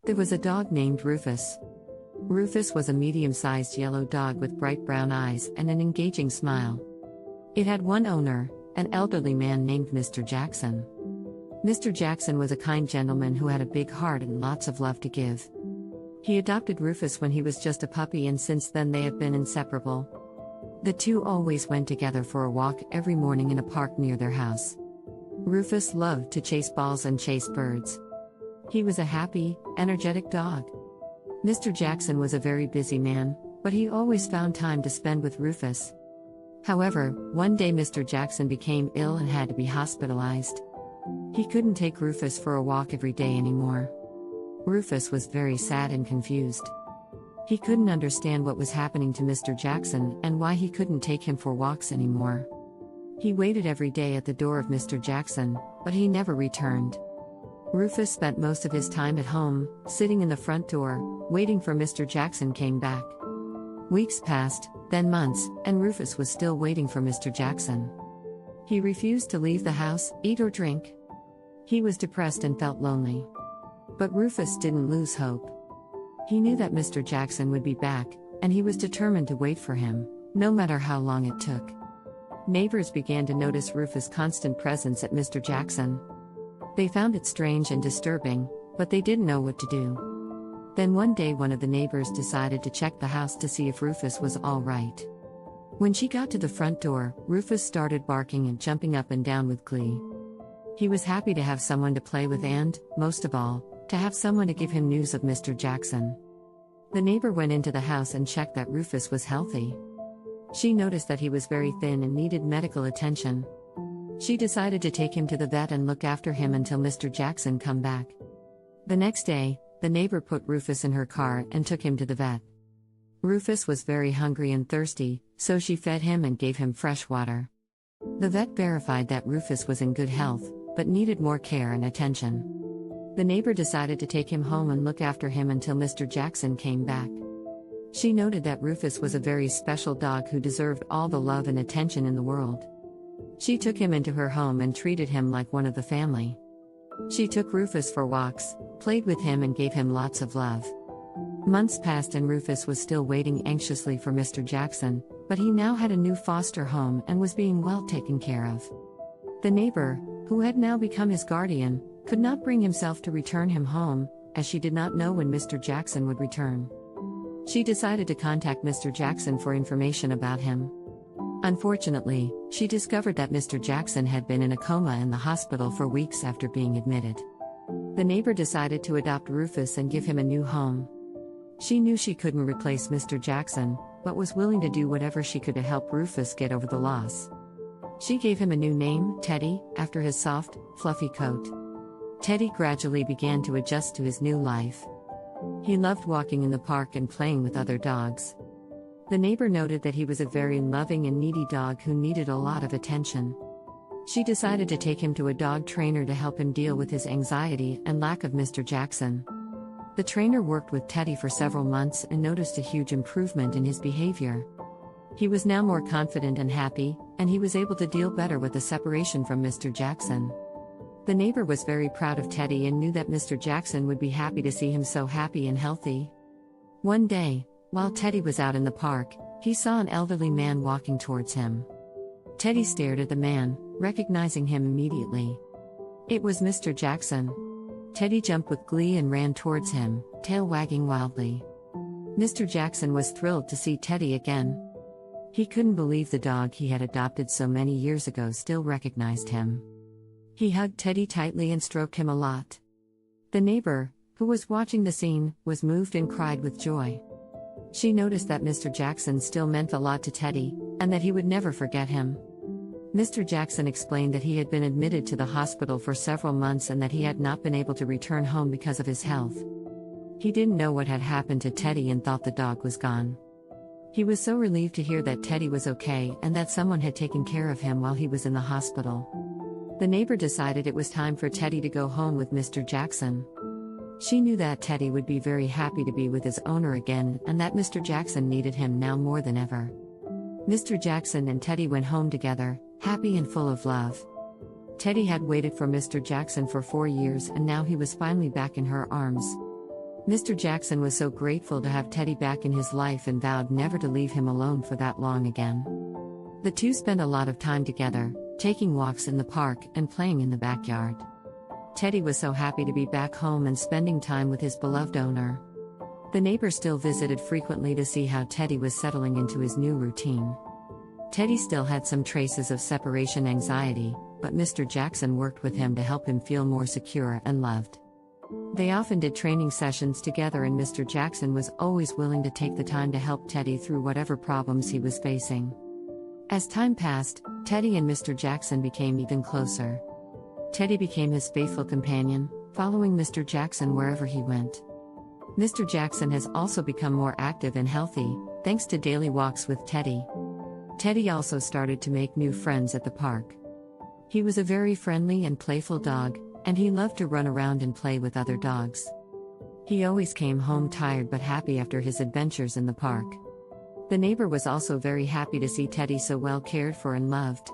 There was a dog named Rufus. Rufus was a medium-sized yellow dog with bright brown eyes and an engaging smile. It had one owner, an elderly man named Mr. Jackson. Mr. Jackson was a kind gentleman who had a big heart and lots of love to give. He adopted Rufus when he was just a puppy, and since then they have been inseparable. The two always went together for a walk every morning in a park near their house. Rufus loved to chase balls and chase birds. He was a happy, energetic dog. Mr. Jackson was a very busy man, but he always found time to spend with Rufus. However, one day Mr. Jackson became ill and had to be hospitalized. He couldn't take Rufus for a walk every day anymore. Rufus was very sad and confused. He couldn't understand what was happening to Mr. Jackson and why he couldn't take him for walks anymore. He waited every day at the door of Mr. Jackson, but he never returned. Rufus spent most of his time at home, sitting in the front door, waiting for Mr. Jackson came back. Weeks passed, then months, and Rufus was still waiting for Mr. Jackson. He refused to leave the house, eat or drink. He was depressed and felt lonely. But Rufus didn't lose hope. He knew that Mr. Jackson would be back, and he was determined to wait for him, no matter how long it took. Neighbors began to notice Rufus' constant presence at Mr. Jackson. They found it strange and disturbing, but they didn't know what to do. Then one day one of the neighbors decided to check the house to see if Rufus was all right. When she got to the front door, Rufus started barking and jumping up and down with glee. He was happy to have someone to play with and, most of all, to have someone to give him news of Mr. Jackson. The neighbor went into the house and checked that Rufus was healthy. She noticed that he was very thin and needed medical attention. She decided to take him to the vet and look after him until Mr. Jackson come back. The next day, the neighbor put Rufus in her car and took him to the vet. Rufus was very hungry and thirsty, so she fed him and gave him fresh water. The vet verified that Rufus was in good health, but needed more care and attention. The neighbor decided to take him home and look after him until Mr. Jackson came back. She noted that Rufus was a very special dog who deserved all the love and attention in the world. She took him into her home and treated him like one of the family. She took Rufus for walks, played with him and gave him lots of love. Months passed and Rufus was still waiting anxiously for Mr. Jackson, but he now had a new foster home and was being well taken care of. The neighbor, who had now become his guardian, could not bring himself to return him home, as she did not know when Mr. Jackson would return. She decided to contact Mr. Jackson for information about him. Unfortunately, she discovered that Mr. Jackson had been in a coma in the hospital for weeks after being admitted. The neighbor decided to adopt Rufus and give him a new home. She knew she couldn't replace Mr. Jackson, but was willing to do whatever she could to help Rufus get over the loss. She gave him a new name, Teddy, after his soft, fluffy coat. Teddy gradually began to adjust to his new life. He loved walking in the park and playing with other dogs. The neighbor noted that he was a very loving and needy dog who needed a lot of attention. She decided to take him to a dog trainer to help him deal with his anxiety and lack of Mr. Jackson. The trainer worked with Teddy for several months and noticed a huge improvement in his behavior. He was now more confident and happy, and he was able to deal better with the separation from Mr. Jackson. The neighbor was very proud of Teddy and knew that Mr. Jackson would be happy to see him so happy and healthy. One day, while Teddy was out in the park, he saw an elderly man walking towards him. Teddy stared at the man, recognizing him immediately. It was Mr. Jackson. Teddy jumped with glee and ran towards him, tail wagging wildly. Mr. Jackson was thrilled to see Teddy again. He couldn't believe the dog he had adopted so many years ago still recognized him. He hugged Teddy tightly and stroked him a lot. The neighbor, who was watching the scene, was moved and cried with joy. She noticed that Mr. Jackson still meant a lot to Teddy, and that he would never forget him. Mr. Jackson explained that he had been admitted to the hospital for several months and that he had not been able to return home because of his health. He didn't know what had happened to Teddy and thought the dog was gone. He was so relieved to hear that Teddy was okay and that someone had taken care of him while he was in the hospital. The neighbor decided it was time for Teddy to go home with Mr. Jackson. She knew that Teddy would be very happy to be with his owner again and that Mr. Jackson needed him now more than ever. Mr. Jackson and Teddy went home together, happy and full of love. Teddy had waited for Mr. Jackson for 4 years and now he was finally back in her arms. Mr. Jackson was so grateful to have Teddy back in his life and vowed never to leave him alone for that long again. The two spent a lot of time together, taking walks in the park and playing in the backyard. Teddy was so happy to be back home and spending time with his beloved owner. The neighbor still visited frequently to see how Teddy was settling into his new routine. Teddy still had some traces of separation anxiety, but Mr. Jackson worked with him to help him feel more secure and loved. They often did training sessions together, and Mr. Jackson was always willing to take the time to help Teddy through whatever problems he was facing. As time passed, Teddy and Mr. Jackson became even closer. Teddy became his faithful companion, following Mr. Jackson wherever he went. Mr. Jackson has also become more active and healthy, thanks to daily walks with Teddy. Teddy also started to make new friends at the park. He was a very friendly and playful dog, and he loved to run around and play with other dogs. He always came home tired but happy after his adventures in the park. The neighbor was also very happy to see Teddy so well cared for and loved.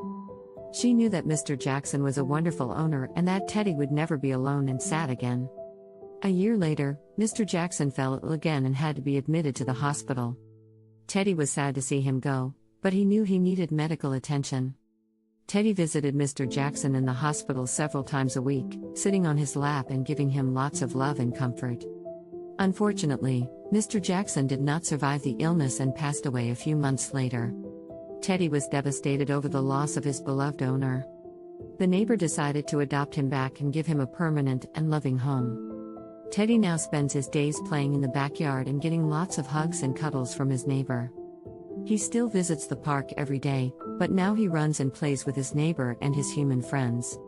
She knew that Mr. Jackson was a wonderful owner and that Teddy would never be alone and sad again. A year later, Mr. Jackson fell ill again and had to be admitted to the hospital. Teddy was sad to see him go, but he knew he needed medical attention. Teddy visited Mr. Jackson in the hospital several times a week, sitting on his lap and giving him lots of love and comfort. Unfortunately, Mr. Jackson did not survive the illness and passed away a few months later. Teddy was devastated over the loss of his beloved owner. The neighbor decided to adopt him back and give him a permanent and loving home. Teddy now spends his days playing in the backyard and getting lots of hugs and cuddles from his neighbor. He still visits the park every day, but now he runs and plays with his neighbor and his human friends.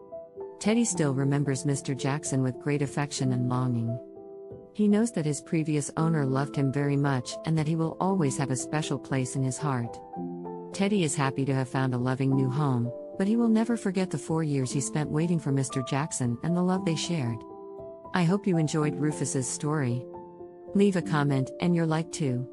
Teddy still remembers Mr. Jackson with great affection and longing. He knows that his previous owner loved him very much and that he will always have a special place in his heart. Teddy is happy to have found a loving new home, but he will never forget the 4 years he spent waiting for Mr. Jackson and the love they shared. I hope you enjoyed Rufus's story. Leave a comment and your like too.